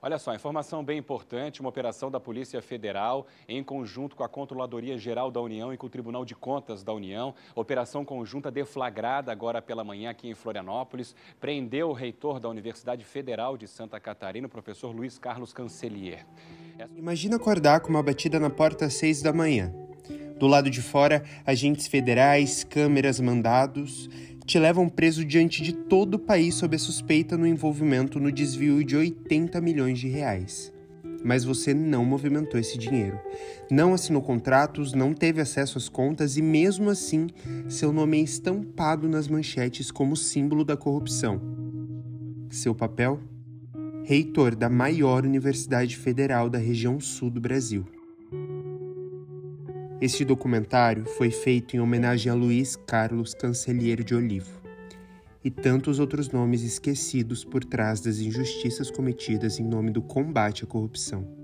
Olha só, informação bem importante, uma operação da Polícia Federal em conjunto com a Controladoria Geral da União e com o Tribunal de Contas da União. Operação conjunta deflagrada agora pela manhã aqui em Florianópolis. Prendeu o reitor da Universidade Federal de Santa Catarina, o professor Luiz Carlos Cancellier. Imagina acordar com uma batida na porta às 6 da manhã. Do lado de fora, agentes federais, câmeras, mandados te levam preso diante de todo o país sob a suspeita no envolvimento no desvio de 80 milhões de reais. Mas você não movimentou esse dinheiro, não assinou contratos, não teve acesso às contas e mesmo assim, seu nome é estampado nas manchetes como símbolo da corrupção. Seu papel? Reitor da maior universidade federal da região sul do Brasil. Este documentário foi feito em homenagem a Luiz Carlos Cancellier de Olivo e tantos outros nomes esquecidos por trás das injustiças cometidas em nome do combate à corrupção.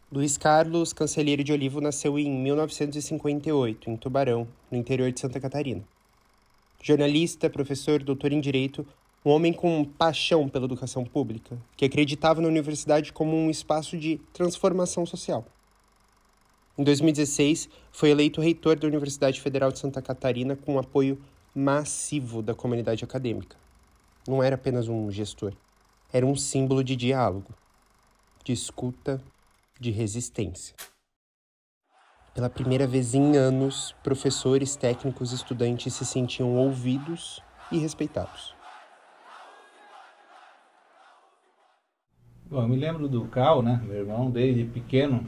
Luiz Carlos Cancellier de Olivo nasceu em 1958, em Tubarão, no interior de Santa Catarina. Jornalista, professor, doutor em Direito, um homem com paixão pela educação pública, que acreditava na universidade como um espaço de transformação social. Em 2016, foi eleito reitor da Universidade Federal de Santa Catarina com apoio massivo da comunidade acadêmica. Não era apenas um gestor, era um símbolo de diálogo, de escuta, de resistência. Pela primeira vez em anos, professores, técnicos e estudantes se sentiam ouvidos e respeitados. Bom, eu me lembro do Cal, né, meu irmão, desde pequeno,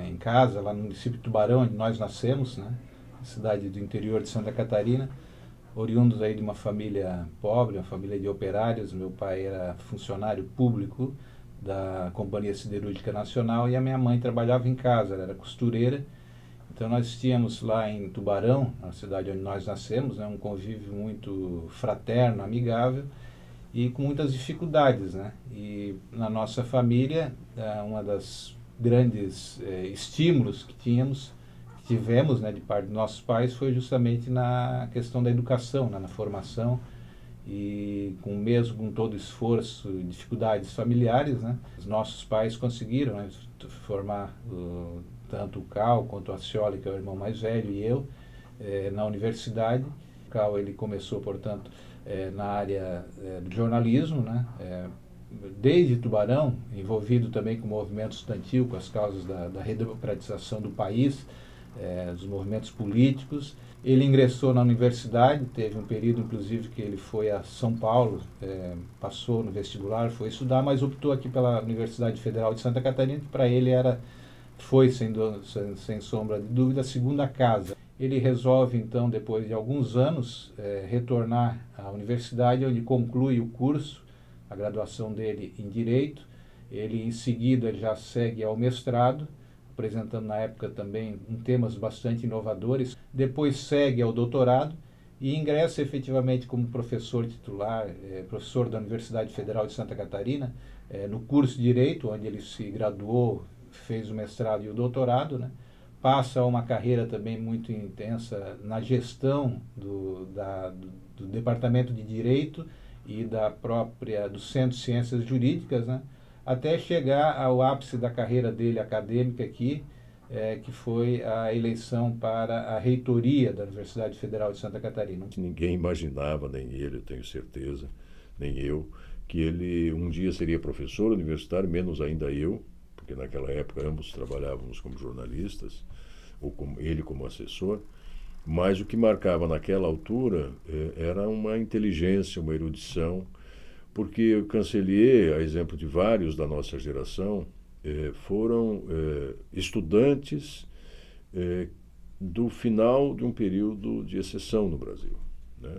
em casa, lá no município de Tubarão, onde nós nascemos, né, cidade do interior de Santa Catarina, oriundos aí de uma família pobre, uma família de operários. Meu pai era funcionário público da Companhia Siderúrgica Nacional e a minha mãe trabalhava em casa, ela era costureira. Então nós tínhamos lá em Tubarão, na cidade onde nós nascemos, né, um convívio muito fraterno, amigável e com muitas dificuldades, né? E na nossa família, uma das grandes estímulos que tivemos, né, de parte dos nossos pais foi justamente na questão da educação, né, na formação. E mesmo com todo esforço e dificuldades familiares, né, os nossos pais conseguiram, né, formar tanto o Cal quanto a Cioli, que é o irmão mais velho, e eu, na universidade. O Cal, ele começou, portanto, na área do jornalismo, né, desde Tubarão, envolvido também com o movimento estudantil, com as causas da redemocratização do país, dos movimentos políticos. Ele ingressou na universidade, teve um período, inclusive, que ele foi a São Paulo, passou no vestibular, foi estudar, mas optou aqui pela Universidade Federal de Santa Catarina, que para ele foi, sem sombra de dúvida, a segunda casa. Ele resolve, então, depois de alguns anos, retornar à universidade, onde conclui o curso, a graduação dele em Direito. Ele, em seguida, já segue ao mestrado, apresentando na época também temas bastante inovadores. Depois segue ao doutorado e ingressa efetivamente como professor titular, professor da Universidade Federal de Santa Catarina, no curso de Direito, onde ele se graduou, fez o mestrado e o doutorado, né? Passa uma carreira também muito intensa na gestão do Departamento de Direito e do Centro de Ciências Jurídicas, né? Até chegar ao ápice da carreira dele acadêmica aqui, que foi a eleição para a reitoria da Universidade Federal de Santa Catarina. Ninguém imaginava, nem ele, eu tenho certeza, nem eu, que ele um dia seria professor universitário, menos ainda eu, porque naquela época ambos trabalhávamos como jornalistas, ou ele como assessor. Mas o que marcava naquela altura era uma inteligência, uma erudição, porque o Cancellier, a exemplo de vários da nossa geração, foram estudantes do final de um período de exceção no Brasil, né?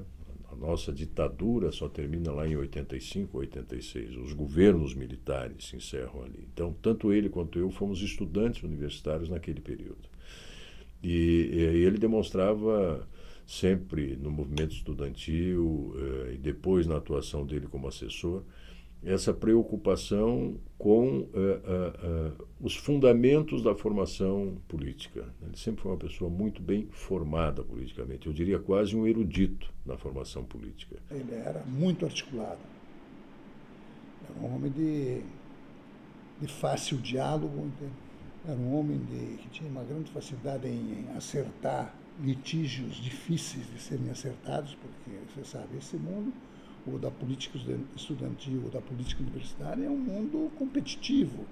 A nossa ditadura só termina lá em 85, 86. Os governos militares se encerram ali. Então, tanto ele quanto eu fomos estudantes universitários naquele período. E ele demonstrava sempre no movimento estudantil e depois na atuação dele como assessor, essa preocupação com os fundamentos da formação política. Ele sempre foi uma pessoa muito bem formada politicamente, eu diria quase um erudito na formação política. Ele era muito articulado, era um homem de fácil diálogo, entende? Era um homem que tinha uma grande facilidade em acertar litígios difíceis de serem acertados, porque, você sabe, esse mundo, o da política estudantil, ou da política universitária, é um mundo competitivo,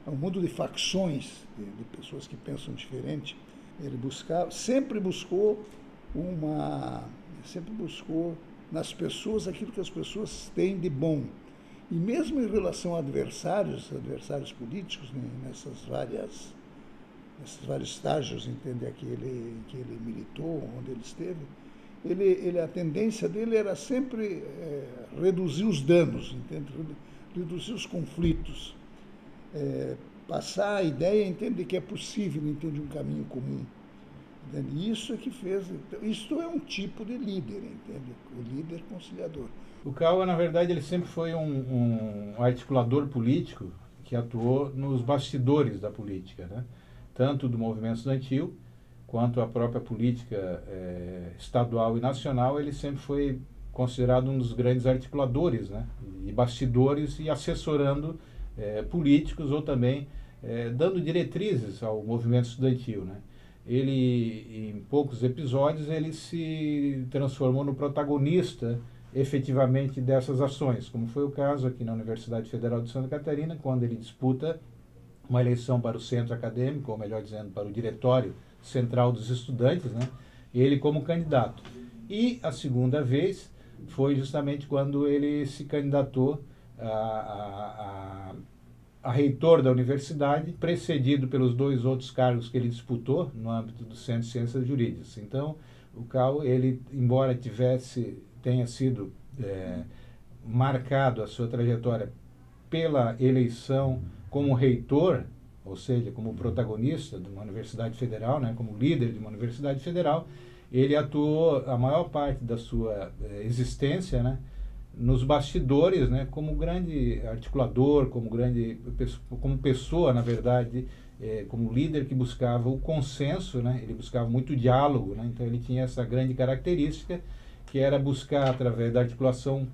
é um mundo de facções, de pessoas que pensam diferente. Ele sempre buscou nas pessoas aquilo que as pessoas têm de bom. E mesmo em relação a adversários políticos, né, nesses vários estágios, entende, que ele militou, onde ele esteve, a tendência dele era sempre reduzir os danos, entende, reduzir os conflitos, passar a ideia, entende, que é possível, entende, um caminho comum. Entende? Isso é que fez. Isto é um tipo de líder, entende? O líder conciliador. O Cauã, na verdade, ele sempre foi um articulador político que atuou nos bastidores da política, né? Tanto do movimento estudantil quanto a própria política estadual e nacional. Ele sempre foi considerado um dos grandes articuladores, né? E bastidores, e assessorando políticos, ou também dando diretrizes ao movimento estudantil, né? Ele, em poucos episódios, ele se transformou no protagonista efetivamente dessas ações, como foi o caso aqui na Universidade Federal de Santa Catarina, quando ele disputa uma eleição para o centro acadêmico, ou melhor dizendo, para o diretório central dos estudantes, né? Ele como candidato. E a segunda vez foi justamente quando ele se candidatou a reitor da universidade, precedido pelos 2 outros cargos que ele disputou no âmbito do Centro de Ciências Jurídicas. Então, o Cauã, ele, embora tenha sido marcado a sua trajetória pela eleição como reitor, ou seja, como protagonista de uma universidade federal, né, como líder de uma universidade federal, ele atuou a maior parte da sua existência, né, nos bastidores, né, como grande articulador, como pessoa, na verdade, como líder que buscava o consenso, né, ele buscava muito diálogo, né, então ele tinha essa grande característica, que era buscar, através da articulação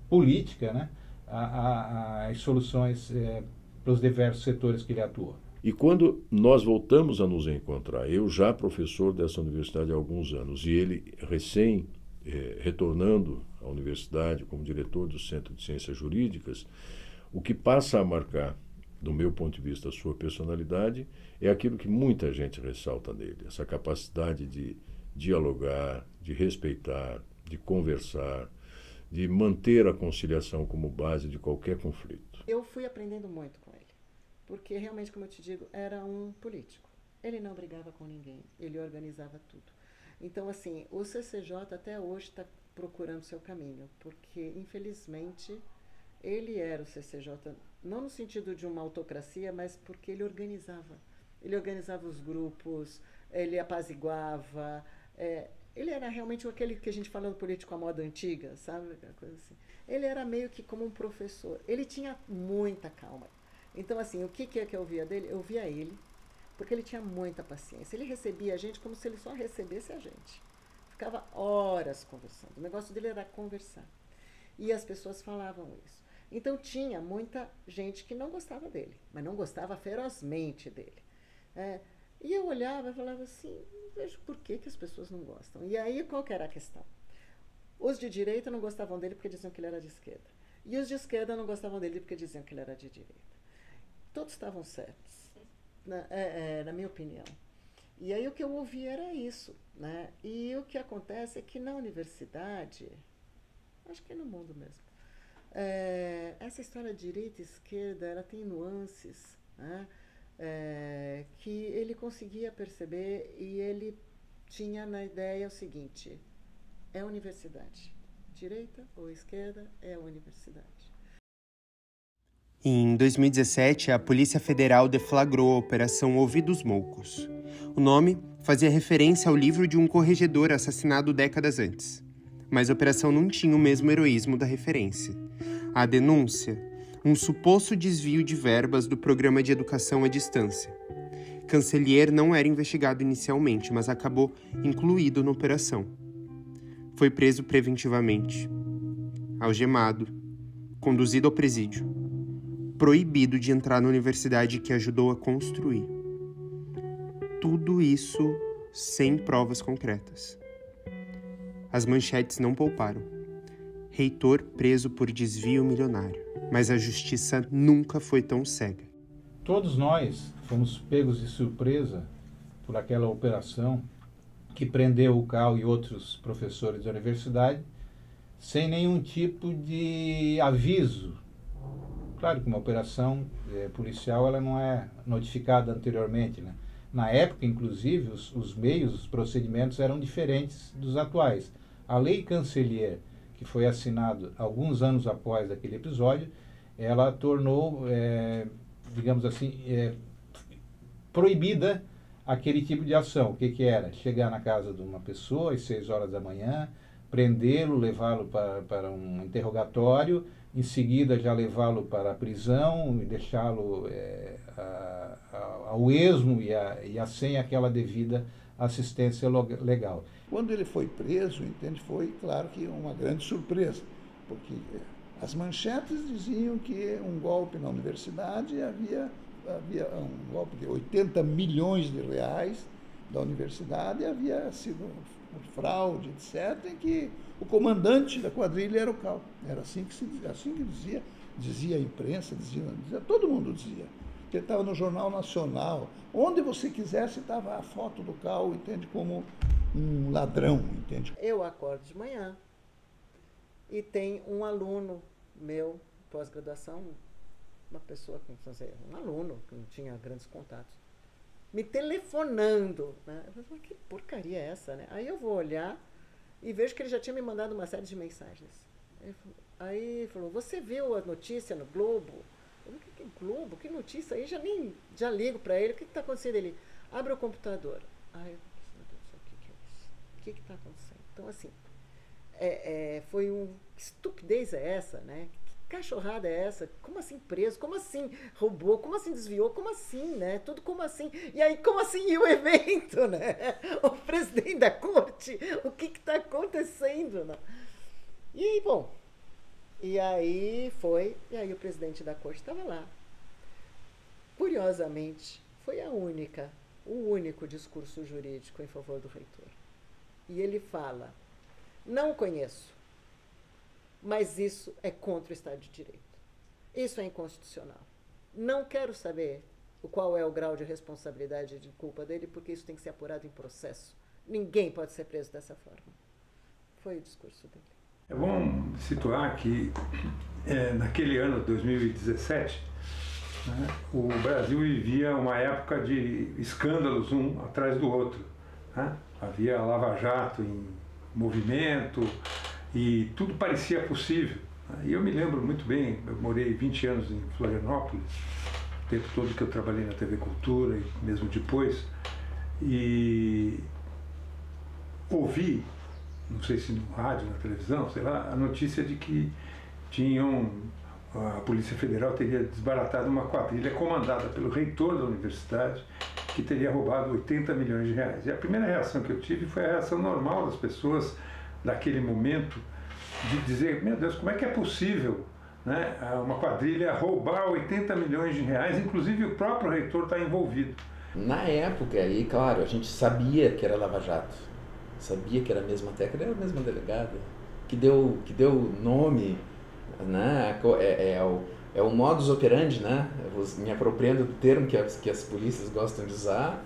política, né, as soluções para os diversos setores que ele atuou. E quando nós voltamos a nos encontrar, eu já professor dessa universidade há alguns anos, e ele retornando à universidade como diretor do Centro de Ciências Jurídicas, o que passa a marcar, do meu ponto de vista, a sua personalidade, é aquilo que muita gente ressalta nele, essa capacidade de dialogar, de respeitar, de conversar, de manter a conciliação como base de qualquer conflito. Eu fui aprendendo muito com ele, porque realmente, como eu te digo, era um político. Ele não brigava com ninguém, ele organizava tudo. Então, assim, o CCJ até hoje está procurando seu caminho, porque, infelizmente, ele era o CCJ, não no sentido de uma autocracia, mas porque ele organizava. Ele organizava os grupos, ele apaziguava, ele era realmente aquele que a gente fala do político à moda antiga, sabe? Coisa assim. Ele era meio que como um professor. Ele tinha muita calma. Então, assim, o que é que eu via dele? Eu via ele, porque ele tinha muita paciência. Ele recebia a gente como se ele só recebesse a gente. Ficava horas conversando. O negócio dele era conversar. E as pessoas falavam isso. Então, tinha muita gente que não gostava dele, mas não gostava ferozmente dele. E eu olhava e falava assim, vejo por que as pessoas não gostam. E aí, qual que era a questão? Os de direita não gostavam dele porque diziam que ele era de esquerda. E os de esquerda não gostavam dele porque diziam que ele era de direita. Todos estavam certos, na minha opinião. E aí o que eu ouvi era isso, né? E o que acontece é que na universidade, acho que no mundo mesmo, essa história de direita e esquerda, ela tem nuances, né? Que ele conseguia perceber, e ele tinha na ideia o seguinte: é a universidade. Direita ou esquerda é a universidade. Em 2017, a Polícia Federal deflagrou a Operação Ouvidos Moucos. O nome fazia referência ao livro de um corregedor assassinado décadas antes. Mas a operação não tinha o mesmo heroísmo da referência. A denúncia um suposto desvio de verbas do Programa de Educação à Distância. Cancellier não era investigado inicialmente, mas acabou incluído na operação. Foi preso preventivamente, algemado, conduzido ao presídio, proibido de entrar na universidade que ajudou a construir. Tudo isso sem provas concretas. As manchetes não pouparam. Reitor preso por desvio milionário. Mas a justiça nunca foi tão cega. Todos nós fomos pegos de surpresa por aquela operação que prendeu o Cal e outros professores da universidade sem nenhum tipo de aviso. Claro que uma operação policial ela não é notificada anteriormente, né? Na época, inclusive, os meios, os procedimentos eram diferentes dos atuais. A Lei Cancellier, que foi assinada alguns anos após aquele episódio, ela tornou, digamos assim, proibida aquele tipo de ação. O que era? Chegar na casa de uma pessoa às 6 horas da manhã, prendê-lo, levá-lo para um interrogatório, em seguida já levá-lo para a prisão e deixá-lo ao esmo e sem aquela devida assistência legal. Quando ele foi preso, entende, foi, claro, que uma grande surpresa, porque as manchetes diziam que um golpe na universidade havia um golpe de 80 milhões de reais da universidade, havia sido fraude, etc., em que o comandante da quadrilha era o Cal. Era assim que dizia a imprensa, dizia todo mundo dizia. Ele estava no Jornal Nacional, onde você quisesse estava a foto do Cal, entende, como um ladrão, entende? Eu acordo de manhã e tem um aluno meu, pós-graduação, uma pessoa, um aluno que não tinha grandes contatos, me telefonando, né? Eu falei, que porcaria é essa, né? Aí eu vou olhar e vejo que ele já tinha me mandado uma série de mensagens. Aí ele falou, você viu a notícia no Globo? Eu falei, que Globo? Que notícia? Aí já ligo para ele, o que está acontecendo? Ele abre o computador. Aí eu falei, meu Deus do céu, o que é isso? O que está acontecendo? Então, assim, foi que estupidez é essa, né? Que cachorrada é essa? Como assim preso? Como assim roubou? Como assim desviou? Como assim, né? Tudo como assim? E aí, como assim? E o evento, né? O presidente da corte? O que está acontecendo, né? E, bom, e aí o presidente da corte estava lá. Curiosamente, foi o único discurso jurídico em favor do reitor. E ele fala, não conheço, mas isso é contra o Estado de Direito. Isso é inconstitucional. Não quero saber qual é o grau de responsabilidade e de culpa dele, porque isso tem que ser apurado em processo. Ninguém pode ser preso dessa forma. Foi o discurso dele. É bom situar que, naquele ano, 2017, né, o Brasil vivia uma época de escândalos um atrás do outro, né? Havia Lava Jato em movimento e tudo parecia possível. E eu me lembro muito bem, eu morei 20 anos em Florianópolis, o tempo todo que eu trabalhei na TV Cultura e mesmo depois, e ouvi, não sei se no rádio, na televisão, sei lá, a notícia de que a Polícia Federal teria desbaratado uma quadrilha comandada pelo reitor da universidade, que teria roubado 80 milhões de reais. E a primeira reação que eu tive foi a reação normal das pessoas daquele momento, de dizer, meu Deus, como é que é possível, né, uma quadrilha roubar 80 milhões de reais, inclusive o próprio reitor está envolvido. Na época, aí, claro, a gente sabia que era Lava Jato, sabia que era a mesma técnica, era a mesma delegada, que deu nome, né, é o modus operandi, né, me apropriando do termo que as polícias gostam de usar.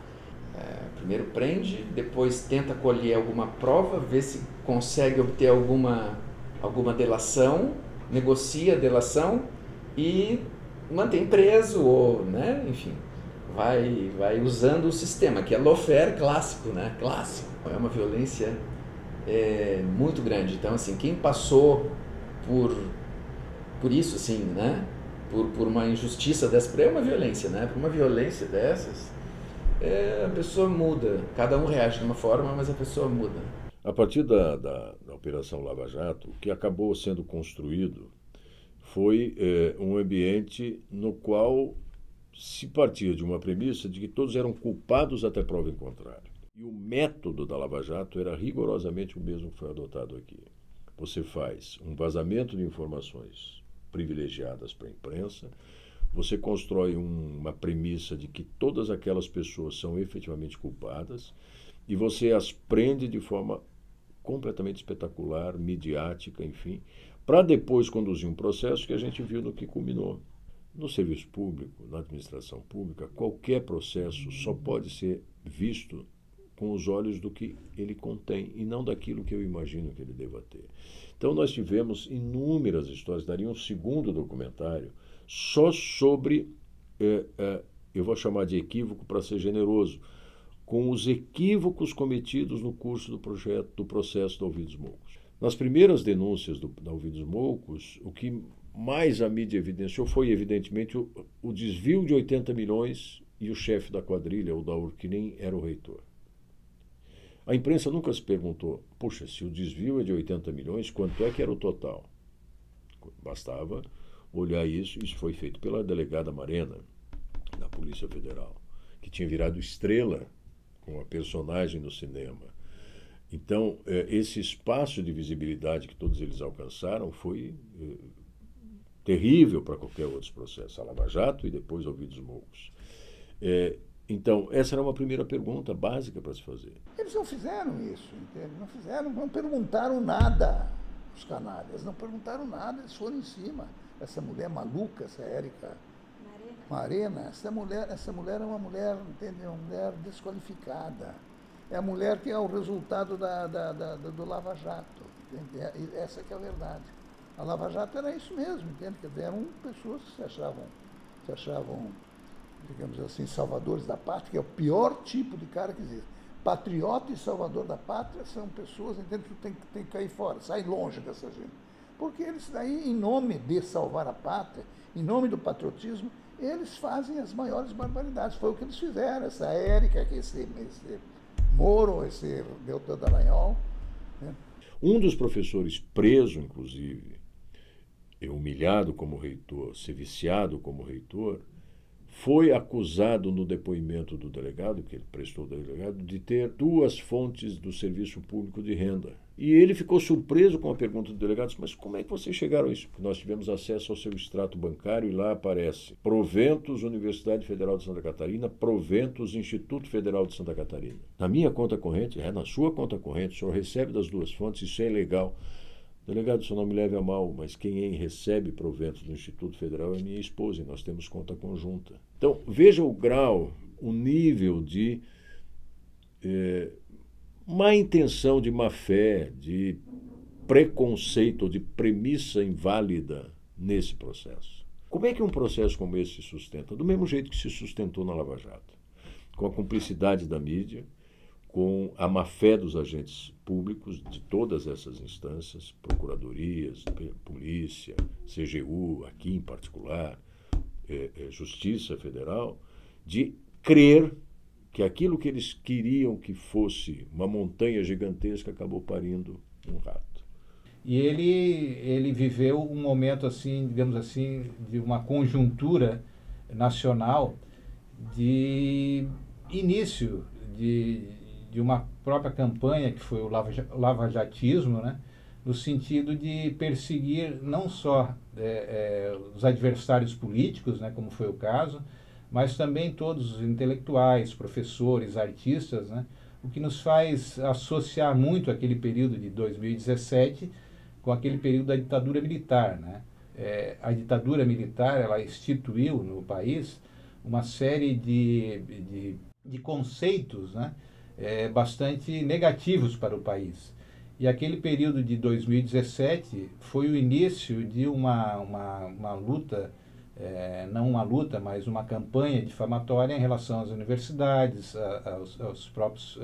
Primeiro prende, depois tenta colher alguma prova, vê se consegue obter alguma delação, negocia a delação e mantém preso, ou, né, enfim, vai usando o sistema, que é lawfare clássico, né, clássico. É uma violência muito grande. Então, assim, quem passou por isso, assim, né, por uma injustiça dessa, é uma violência, né, por uma violência dessas, a pessoa muda. Cada um reage de uma forma, mas a pessoa muda. A partir da Operação Lava Jato, o que acabou sendo construído foi um ambiente no qual se partia de uma premissa de que todos eram culpados até prova em contrário. E o método da Lava Jato era rigorosamente o mesmo que foi adotado aqui. Você faz um vazamento de informações privilegiadas para a imprensa, você constrói uma premissa de que todas aquelas pessoas são efetivamente culpadas e você as prende de forma completamente espetacular, midiática, enfim, para depois conduzir um processo que a gente viu no que culminou. No serviço público, na administração pública, qualquer processo só pode ser visto com os olhos do que ele contém e não daquilo que eu imagino que ele deva ter. Então nós tivemos inúmeras histórias, daria um segundo documentário só sobre, eu vou chamar de equívoco para ser generoso, com os equívocos cometidos no curso do processo da Ouvidos Moucos. Nas primeiras denúncias da Ouvidos Moucos, o que mais a mídia evidenciou foi, evidentemente, o desvio de 80 milhões e o chefe da quadrilha, o Daur, que nem era o reitor. A imprensa nunca se perguntou, poxa, se o desvio é de 80 milhões, quanto é que era o total? Bastava olhar isso foi feito pela delegada Marena, da Polícia Federal, que tinha virado estrela com a personagem no cinema. Então, esse espaço de visibilidade que todos eles alcançaram foi terrível para qualquer outro processo, a Lava Jato e depois Ouvidos Moucos. Então, essa era uma primeira pergunta básica para se fazer. Eles não fizeram isso, entende? Não perguntaram nada, os canalhas, não perguntaram nada, eles foram em cima. Essa mulher maluca, essa Érica Marena, essa mulher é uma mulher, entende? Uma mulher desqualificada. É a mulher que é o resultado do Lava Jato, entende? Essa que é a verdade. A Lava Jato era isso mesmo, entende? Quer dizer, eram pessoas que se achavam, digamos assim, salvadores da pátria, que é o pior tipo de cara que existe. Patriota e salvador da pátria são pessoas, entende, que tem que cair fora, sair longe dessa gente. Porque eles daí, em nome de salvar a pátria, em nome do patriotismo, eles fazem as maiores barbaridades. Foi o que eles fizeram, essa Érica, esse Moro, esse Deltan Dallagnol. Né? Um dos professores preso, inclusive, humilhado como reitor, ser viciado como reitor, foi acusado no depoimento do delegado, que ele prestou ao delegado, de ter 2 fontes do serviço público de renda. E ele ficou surpreso com a pergunta do delegado, mas como é que vocês chegaram a isso? Porque nós tivemos acesso ao seu extrato bancário e lá aparece Proventos, Universidade Federal de Santa Catarina, Proventos, Instituto Federal de Santa Catarina. Na minha conta corrente, na sua conta corrente, o senhor recebe das 2 fontes, isso é ilegal. Delegado, o senhor não me leve a mal, mas quem recebe proventos do Instituto Federal é minha esposa e nós temos conta conjunta. Então, veja o grau, o nível de má intenção, de má fé, de preconceito, de premissa inválida nesse processo. Como é que um processo como esse se sustenta? Do mesmo jeito que se sustentou na Lava Jato, com a cumplicidade da mídia, com a má-fé dos agentes públicos de todas essas instâncias, procuradorias, polícia, CGU, aqui em particular, Justiça Federal, de crer que aquilo que eles queriam que fosse uma montanha gigantesca acabou parindo um rato. E ele viveu um momento, assim, digamos assim, de uma conjuntura nacional de início de uma própria campanha que foi o lavajatismo, né? No sentido de perseguir não só os adversários políticos, né, como foi o caso, mas também todos os intelectuais, professores, artistas, né? O que nos faz associar muito aquele período de 2017 com aquele período da ditadura militar, né? A ditadura militar, ela instituiu no país uma série de conceitos, né? Bastante negativos para o país. E aquele período de 2017 foi o início de uma luta, não uma luta, mas uma campanha difamatória em relação às universidades, aos próprios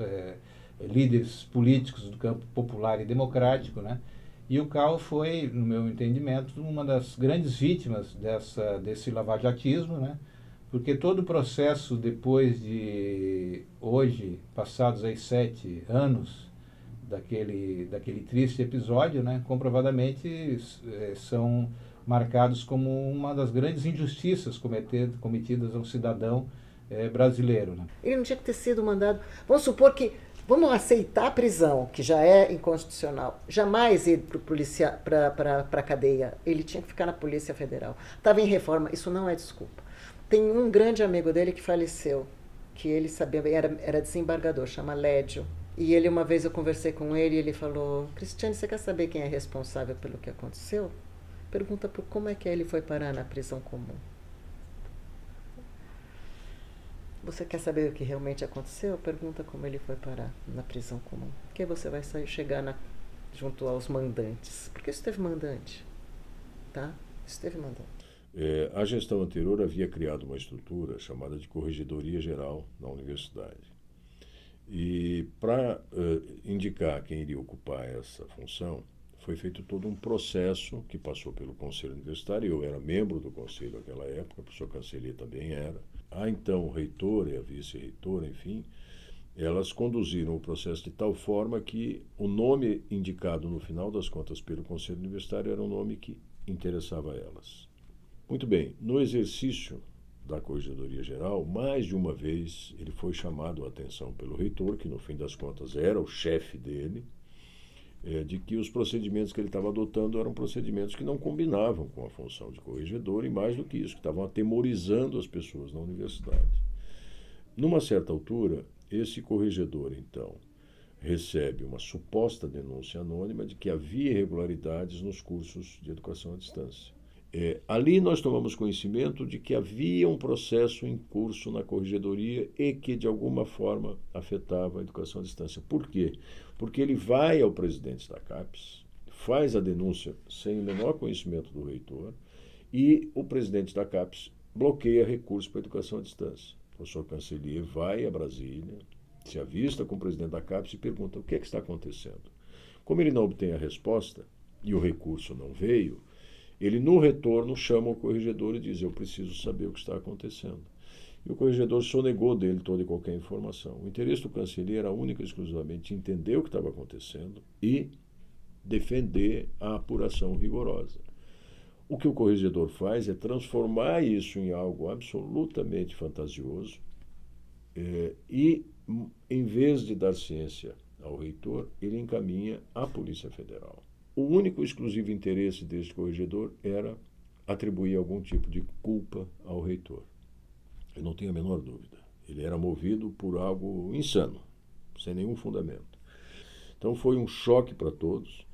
líderes políticos do campo popular e democrático, né? E o CAU foi, no meu entendimento, uma das grandes vítimas desse lavajatismo, né? Porque todo o processo, depois de hoje, passados aí 7 anos daquele triste episódio, né, comprovadamente são marcados como uma das grandes injustiças cometidas ao cidadão brasileiro, né? Ele não tinha que ter sido mandado. Vamos supor que, vamos aceitar a prisão, que já é inconstitucional, jamais ir para a cadeia. Ele tinha que ficar na Polícia Federal. Estava em reforma, isso não é desculpa. Tem um grande amigo dele que faleceu, que ele sabia, era desembargador, chama Lédio. E ele, uma vez eu conversei com ele, e ele falou: Cristiane, você quer saber quem é responsável pelo que aconteceu? Pergunta por como é que ele foi parar na prisão comum. Você quer saber o que realmente aconteceu? Pergunta como ele foi parar na prisão comum. Porque você vai chegar junto aos mandantes. Porque isso teve mandante, tá? Isso teve mandante. A gestão anterior havia criado uma estrutura chamada de Corregedoria Geral na universidade. E para indicar quem iria ocupar essa função, foi feito todo um processo que passou pelo Conselho Universitário. Eu era membro do Conselho naquela época, o professor Cancellier também era. A então reitora e a vice-reitora, enfim, elas conduziram o processo de tal forma que o nome indicado no final das contas pelo Conselho Universitário era um nome que interessava a elas. Muito bem, no exercício da Corregedoria Geral, mais de uma vez ele foi chamado a atenção pelo reitor, que no fim das contas era o chefe dele, de que os procedimentos que ele estava adotando eram procedimentos que não combinavam com a função de corregedor e, mais do que isso, que estavam atemorizando as pessoas na universidade. Numa certa altura, esse corregedor, então, recebe uma suposta denúncia anônima de que havia irregularidades nos cursos de educação à distância. Ali nós tomamos conhecimento de que havia um processo em curso na corregedoria e que, de alguma forma, afetava a educação à distância. Por quê? Porque ele vai ao presidente da CAPES, faz a denúncia sem o menor conhecimento do reitor e o presidente da CAPES bloqueia recurso para a educação à distância. O professor Cancellier vai a Brasília, se avista com o presidente da CAPES e pergunta o que está acontecendo. Como ele não obtém a resposta e o recurso não veio, ele, no retorno, chama o corregedor e diz: eu preciso saber o que está acontecendo. E o corregedor sonegou dele toda e qualquer informação. O interesse do Cancellier era único e exclusivamente entender o que estava acontecendo e defender a apuração rigorosa. O que o corregedor faz é transformar isso em algo absolutamente fantasioso e, em vez de dar ciência ao reitor, ele encaminha à Polícia Federal. O único e exclusivo interesse deste corregedor era atribuir algum tipo de culpa ao reitor. Eu não tenho a menor dúvida. Ele era movido por algo insano, sem nenhum fundamento. Então foi um choque para todos,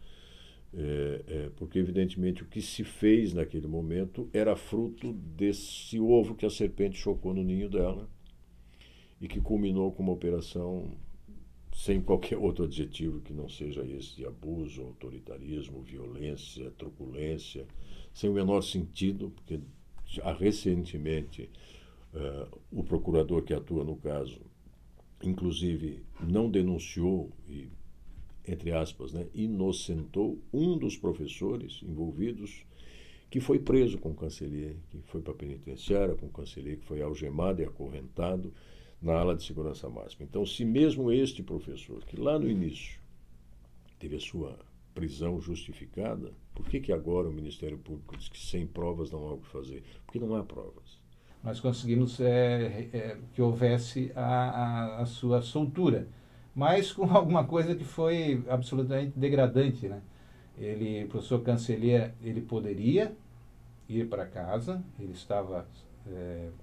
porque evidentemente o que se fez naquele momento era fruto desse ovo que a serpente chocou no ninho dela e que culminou com uma operação sem qualquer outro adjetivo que não seja esse de abuso, autoritarismo, violência, truculência, sem o menor sentido, porque recentemente o procurador que atua no caso, inclusive, não denunciou e, entre aspas, inocentou um dos professores envolvidos, que foi preso com o Cancellier, que foi para a penitenciária com o Cancellier, que foi algemado e acorrentado na ala de segurança máxima. Então, se mesmo este professor, que lá no início teve a sua prisão justificada, por que agora o Ministério Público diz que sem provas não há o que fazer? Porque não há provas. Nós conseguimos que houvesse a sua soltura, mas com alguma coisa que foi absolutamente degradante, né? O professor Cancellier, ele poderia ir para casa, ele estava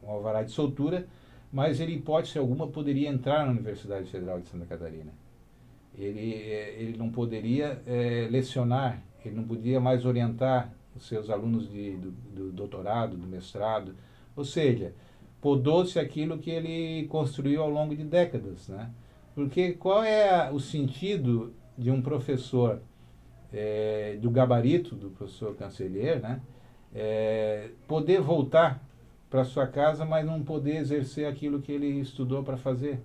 com alvará de soltura, mas ele, em hipótese alguma, poderia entrar na Universidade Federal de Santa Catarina. Ele não poderia lecionar, ele não podia mais orientar os seus alunos do doutorado, do mestrado. Ou seja, podou-se aquilo que ele construiu ao longo de décadas, né? Porque qual é o sentido de um professor do gabarito do professor Cancellier, né? Poder voltar para sua casa, mas não poder exercer aquilo que ele estudou para fazer?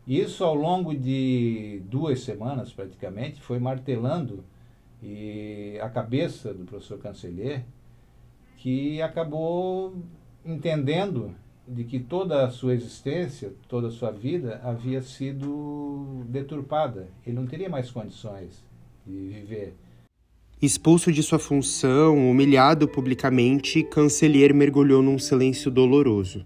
Isso, ao longo de 2 semanas, praticamente, foi martelando a cabeça do professor Cancellier, que acabou entendendo de que toda a sua existência, toda a sua vida havia sido deturpada. Ele não teria mais condições de viver. Expulso de sua função, humilhado publicamente, Cancellier mergulhou num silêncio doloroso.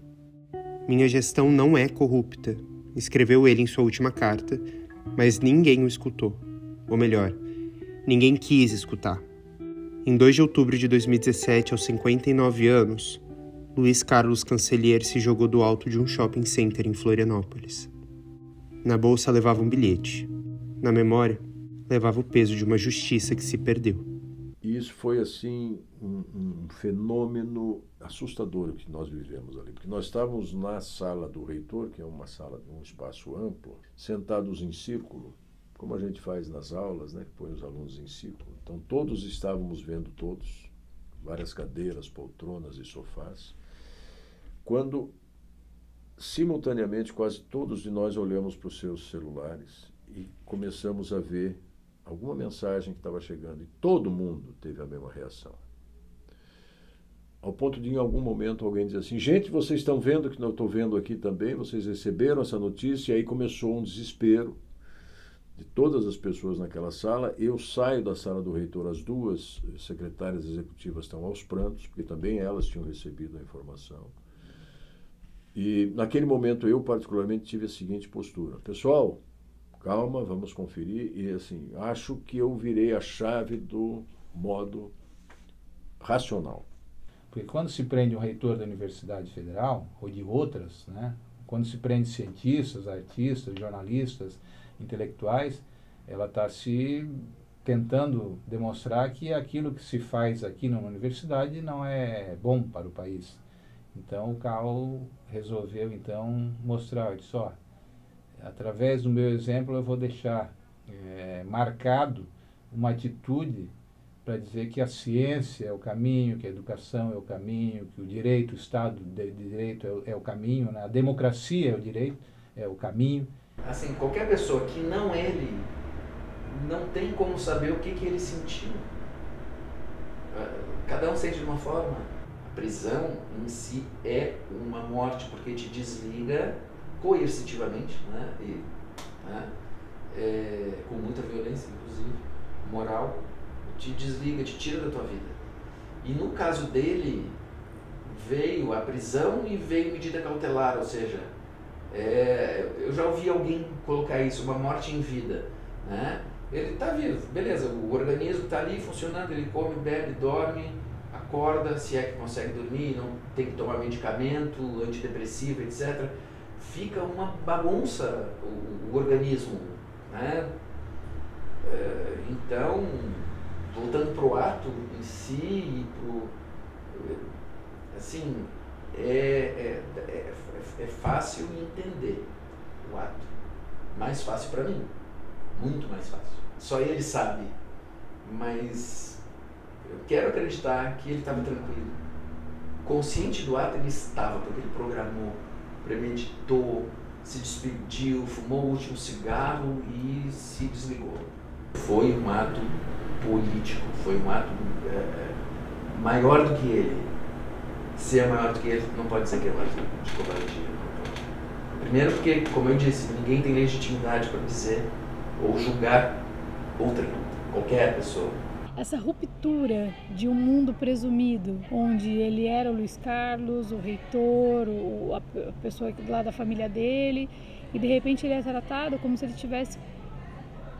Minha gestão não é corrupta, escreveu ele em sua última carta, mas ninguém o escutou. Ou melhor, ninguém quis escutar. Em 2 de outubro de 2017, aos 59 anos, Luiz Carlos Cancellier se jogou do alto de um shopping center em Florianópolis. Na bolsa levava um bilhete. Na memória, levava o peso de uma justiça que se perdeu. E isso foi, assim, um fenômeno assustador que nós vivemos ali. Porque nós estávamos na sala do reitor, que é uma sala, um espaço amplo, sentados em círculo, como a gente faz nas aulas, né, que põe os alunos em círculo. Então, todos estávamos vendo todos, várias cadeiras, poltronas e sofás, quando, simultaneamente, quase todos de nós olhamos para os seus celulares e começamos a ver alguma mensagem que estava chegando, e todo mundo teve a mesma reação. Ao ponto de, em algum momento, alguém dizer assim, gente, vocês estão vendo o que eu estou vendo aqui também? Vocês receberam essa notícia? E aí começou um desespero de todas as pessoas naquela sala. Eu saio da sala do reitor, as 2 secretárias executivas estão aos prantos, porque também elas tinham recebido a informação. E, naquele momento, eu particularmente tive a seguinte postura. Pessoal, calma, vamos conferir. E, assim, acho que eu virei a chave do modo racional. Porque quando se prende um reitor da Universidade Federal, ou de outras, né, quando se prende cientistas, artistas, jornalistas, intelectuais, ela está se tentando demonstrar que aquilo que se faz aqui na universidade não é bom para o país. Então o Cal resolveu então mostrar, olha só, através do meu exemplo eu vou deixar marcado uma atitude para dizer que a ciência é o caminho, que a educação é o caminho, que o direito, o Estado de Direito é o caminho, né? A democracia é o direito, é o caminho. Assim, qualquer pessoa que não ele, não tem como saber o que ele sentiu. Cada um sente de uma forma. A prisão em si é uma morte, porque te desliga coercitivamente, né? Com muita violência, inclusive, moral, te desliga, te tira da tua vida. E no caso dele, veio a prisão e veio medida cautelar, ou seja, eu já ouvi alguém colocar isso, uma morte em vida, né? Ele está vivo, beleza, o organismo está ali funcionando, ele come, bebe, dorme, acorda, se é que consegue dormir, não tem que tomar medicamento, antidepressivo, etc. Fica uma bagunça o organismo, né? Então, voltando para o ato em si, e assim, é fácil entender o ato. Mais fácil para mim, muito mais fácil. Só ele sabe, mas eu quero acreditar que ele estava tranquilo. Consciente do ato ele estava, porque ele programou, premeditou, se despediu, fumou o último cigarro e se desligou. Foi um ato político, foi um ato maior do que ele. Se é maior do que ele, não pode dizer que é maior de covardia. Primeiro porque, como eu disse, ninguém tem legitimidade para dizer ou julgar qualquer pessoa. Essa ruptura de um mundo presumido, onde ele era o Luiz Carlos, o reitor, a pessoa lá da família dele, e de repente ele é tratado como se ele tivesse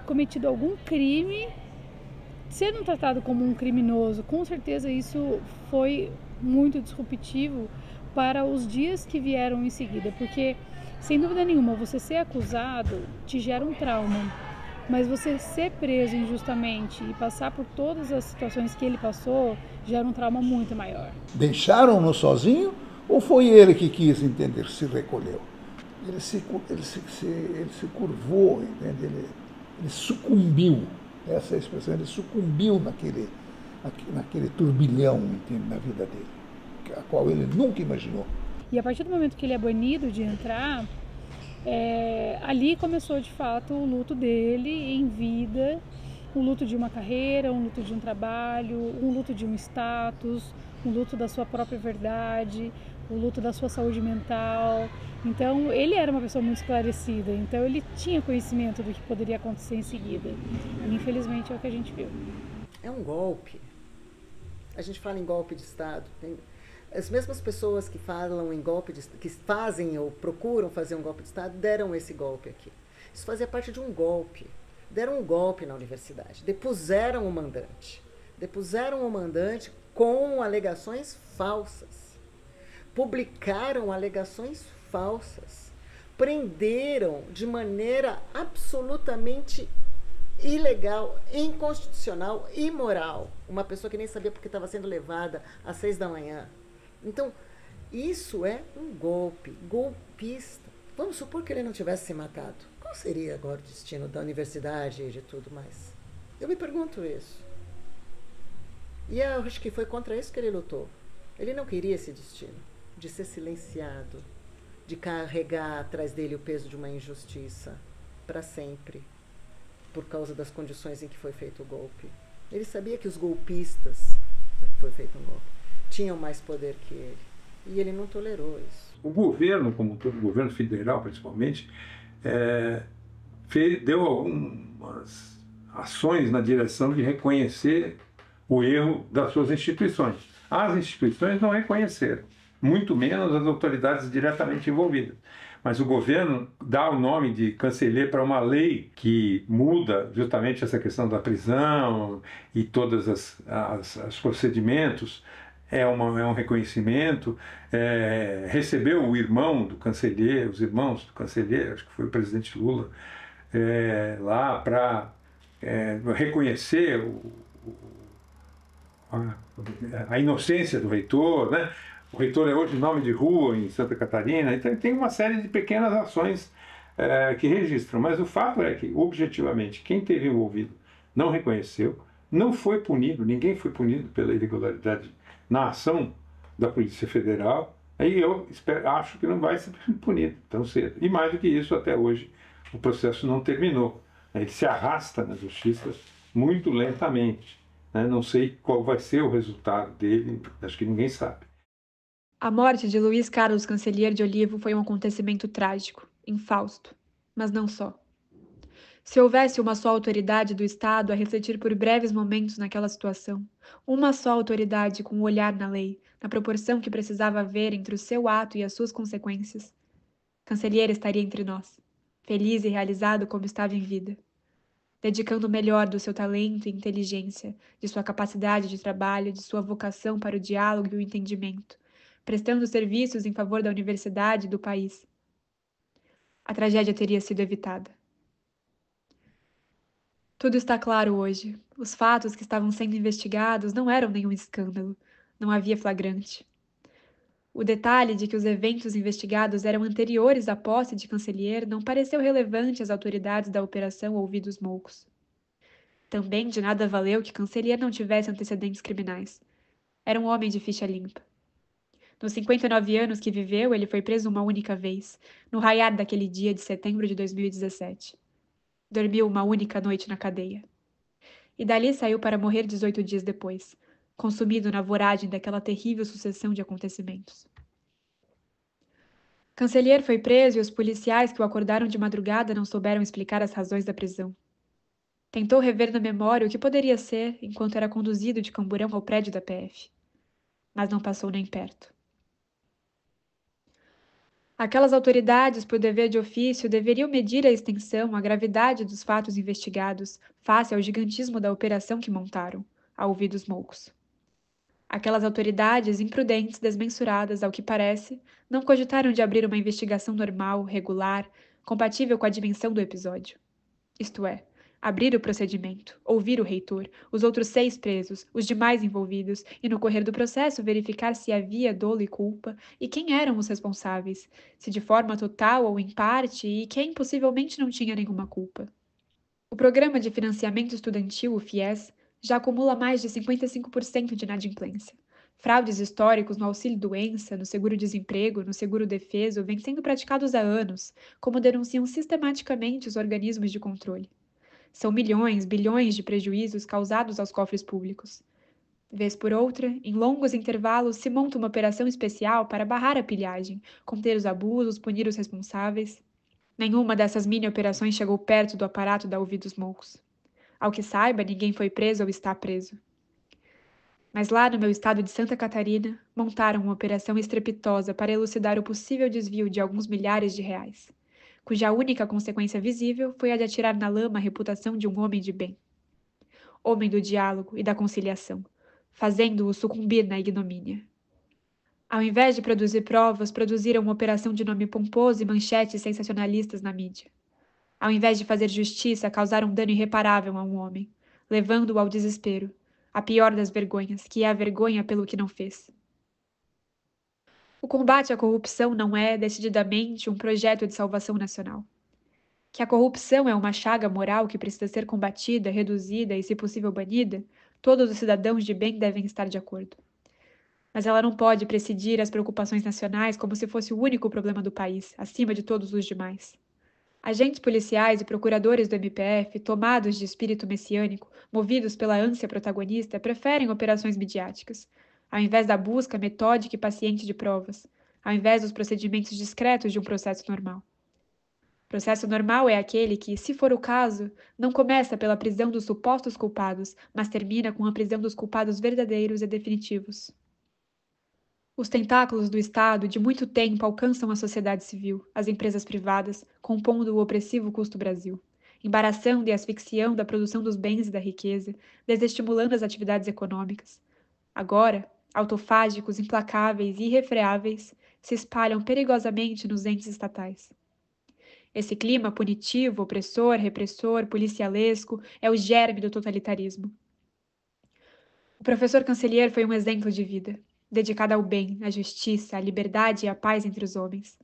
cometido algum crime, sendo tratado como um criminoso. Com certeza isso foi muito disruptivo para os dias que vieram em seguida, porque, sem dúvida nenhuma, você ser acusado te gera um trauma, mas você ser preso injustamente e passar por todas as situações que ele passou gera um trauma muito maior. Deixaram-no sozinho ou foi ele que quis entender, se recolheu? Ele se curvou, entende? Ele sucumbiu, essa é a expressão, ele sucumbiu naquele turbilhão, entende, na vida dele, a qual ele nunca imaginou. E a partir do momento que ele é banido de entrar, ali começou de fato o luto dele em vida, o luto de uma carreira, um luto de um trabalho, um luto de um status, um luto da sua própria verdade, o luto da sua saúde mental. Então ele era uma pessoa muito esclarecida, então ele tinha conhecimento do que poderia acontecer em seguida. E infelizmente é o que a gente viu. É um golpe. A gente fala em golpe de Estado. As mesmas pessoas que falam em golpe que fazem ou procuram fazer um golpe de Estado deram esse golpe aqui. Isso fazia parte de um golpe. Deram um golpe na universidade. Depuseram o mandante. Depuseram o mandante com alegações falsas. Publicaram alegações falsas. Prenderam de maneira absolutamente ilegal, inconstitucional, imoral. Uma pessoa que nem sabia porque estava sendo levada às 6 da manhã. Então, isso é um golpe, golpista. Vamos supor que ele não tivesse se matado. Qual seria agora o destino da universidade e de tudo mais? Eu me pergunto isso. E eu acho que foi contra isso que ele lutou. Ele não queria esse destino, de ser silenciado, de carregar atrás dele o peso de uma injustiça para sempre, por causa das condições em que foi feito o golpe. Ele sabia que os golpistas, foi feito um golpe, tinham mais poder que ele. E ele não tolerou isso. O governo, como todo, o governo federal principalmente, deu algumas ações na direção de reconhecer o erro das suas instituições. As instituições não reconheceram, muito menos as autoridades diretamente envolvidas. Mas o governo dá o nome de Cancellier para uma lei que muda justamente essa questão da prisão e todos os procedimentos. É um reconhecimento. Recebeu o irmão do Cancellier, os irmãos do Cancellier, acho que foi o presidente Lula, lá para reconhecer a inocência do reitor, né? O reitor é hoje nome de rua em Santa Catarina, então tem uma série de pequenas ações que registram, mas o fato é que, objetivamente, quem esteve envolvido não reconheceu, não foi punido, ninguém foi punido pela irregularidade na ação da Polícia Federal, aí eu acho que não vai ser punido tão cedo. E mais do que isso, até hoje, o processo não terminou. Ele se arrasta na justiça muito lentamente. Não sei qual vai ser o resultado dele, acho que ninguém sabe. A morte de Luiz Carlos Cancellier de Olivo foi um acontecimento trágico, infausto, mas não só. Se houvesse uma só autoridade do Estado a refletir por breves momentos naquela situação, uma só autoridade com o olhar na lei, na proporção que precisava haver entre o seu ato e as suas consequências, Cancellier estaria entre nós, feliz e realizado como estava em vida, dedicando o melhor do seu talento e inteligência, de sua capacidade de trabalho, de sua vocação para o diálogo e o entendimento, prestando serviços em favor da universidade e do país. A tragédia teria sido evitada. Tudo está claro hoje. Os fatos que estavam sendo investigados não eram nenhum escândalo. Não havia flagrante. O detalhe de que os eventos investigados eram anteriores à posse de Cancellier não pareceu relevante às autoridades da Operação Ouvidos Moucos. Também de nada valeu que Cancellier não tivesse antecedentes criminais. Era um homem de ficha limpa. Nos 59 anos que viveu, ele foi preso uma única vez, no raiar daquele dia de setembro de 2017. Dormiu uma única noite na cadeia. E dali saiu para morrer 18 dias depois, consumido na voragem daquela terrível sucessão de acontecimentos. Cancellier foi preso e os policiais que o acordaram de madrugada não souberam explicar as razões da prisão. Tentou rever na memória o que poderia ser enquanto era conduzido de Camburão ao prédio da PF. Mas não passou nem perto. Aquelas autoridades, por dever de ofício, deveriam medir a extensão, a gravidade dos fatos investigados, face ao gigantismo da operação que montaram, a ouvidos moucos. Aquelas autoridades, imprudentes, desmensuradas, ao que parece, não cogitaram de abrir uma investigação normal, regular, compatível com a dimensão do episódio. Isto é, abrir o procedimento, ouvir o reitor, os outros 6 presos, os demais envolvidos, e no correr do processo verificar se havia dolo e culpa, e quem eram os responsáveis, se de forma total ou em parte, e quem possivelmente não tinha nenhuma culpa. O Programa de Financiamento Estudantil, o FIES, já acumula mais de 55% de inadimplência. Fraudes históricos no auxílio-doença, no seguro-desemprego, no seguro-defeso vêm sendo praticados há anos, como denunciam sistematicamente os organismos de controle. São milhões, bilhões de prejuízos causados aos cofres públicos. Vez por outra, em longos intervalos, se monta uma operação especial para barrar a pilhagem, conter os abusos, punir os responsáveis. Nenhuma dessas mini-operações chegou perto do aparato da Ouvidos Moucos. Ao que saiba, ninguém foi preso ou está preso. Mas lá no meu estado de Santa Catarina, montaram uma operação estrepitosa para elucidar o possível desvio de alguns milhares de reais, cuja única consequência visível foi a de atirar na lama a reputação de um homem de bem. Homem do diálogo e da conciliação, fazendo-o sucumbir na ignomínia. Ao invés de produzir provas, produziram uma operação de nome pomposo e manchetes sensacionalistas na mídia. Ao invés de fazer justiça, causaram um dano irreparável a um homem, levando-o ao desespero, a pior das vergonhas, que é a vergonha pelo que não fez. O combate à corrupção não é, decididamente, um projeto de salvação nacional. Que a corrupção é uma chaga moral que precisa ser combatida, reduzida e, se possível, banida, todos os cidadãos de bem devem estar de acordo. Mas ela não pode presidir as preocupações nacionais como se fosse o único problema do país, acima de todos os demais. Agentes policiais e procuradores do MPF, tomados de espírito messiânico, movidos pela ânsia protagonista, preferem operações midiáticas, ao invés da busca metódica e paciente de provas, ao invés dos procedimentos discretos de um processo normal. Processo normal é aquele que, se for o caso, não começa pela prisão dos supostos culpados, mas termina com a prisão dos culpados verdadeiros e definitivos. Os tentáculos do Estado de muito tempo alcançam a sociedade civil, as empresas privadas, compondo o opressivo custo-Brasil, embaraçando e asfixiando a produção dos bens e da riqueza, desestimulando as atividades econômicas. Agora, autofágicos, implacáveis e irrefreáveis, se espalham perigosamente nos entes estatais. Esse clima punitivo, opressor, repressor, policialesco, é o germe do totalitarismo. O professor Cancellier foi um exemplo de vida, dedicada ao bem, à justiça, à liberdade e à paz entre os homens.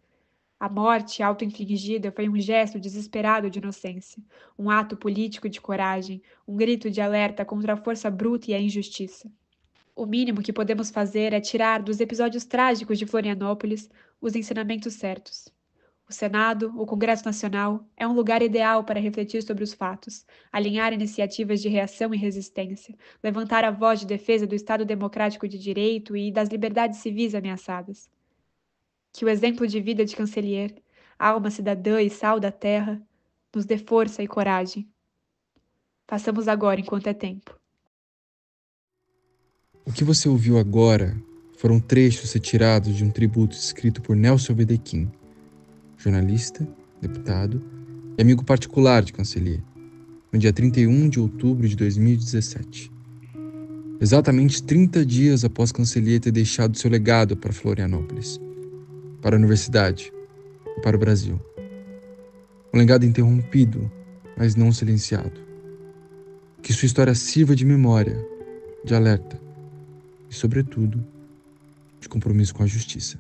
A morte auto-infligida foi um gesto desesperado de inocência, um ato político de coragem, um grito de alerta contra a força bruta e a injustiça. O mínimo que podemos fazer é tirar dos episódios trágicos de Florianópolis os ensinamentos certos. O Senado, o Congresso Nacional, é um lugar ideal para refletir sobre os fatos, alinhar iniciativas de reação e resistência, levantar a voz de defesa do Estado democrático de direito e das liberdades civis ameaçadas. Que o exemplo de vida de Cancellier, alma cidadã e sal da terra, nos dê força e coragem. Façamos agora enquanto é tempo. O que você ouviu agora foram trechos retirados de um tributo escrito por Nelson Wedekind, jornalista, deputado e amigo particular de Cancellier, no dia 31 de outubro de 2017. Exatamente 30 dias após Cancellier ter deixado seu legado para Florianópolis, para a universidade e para o Brasil. Um legado interrompido, mas não silenciado. Que sua história sirva de memória, de alerta e, sobretudo, de compromisso com a justiça.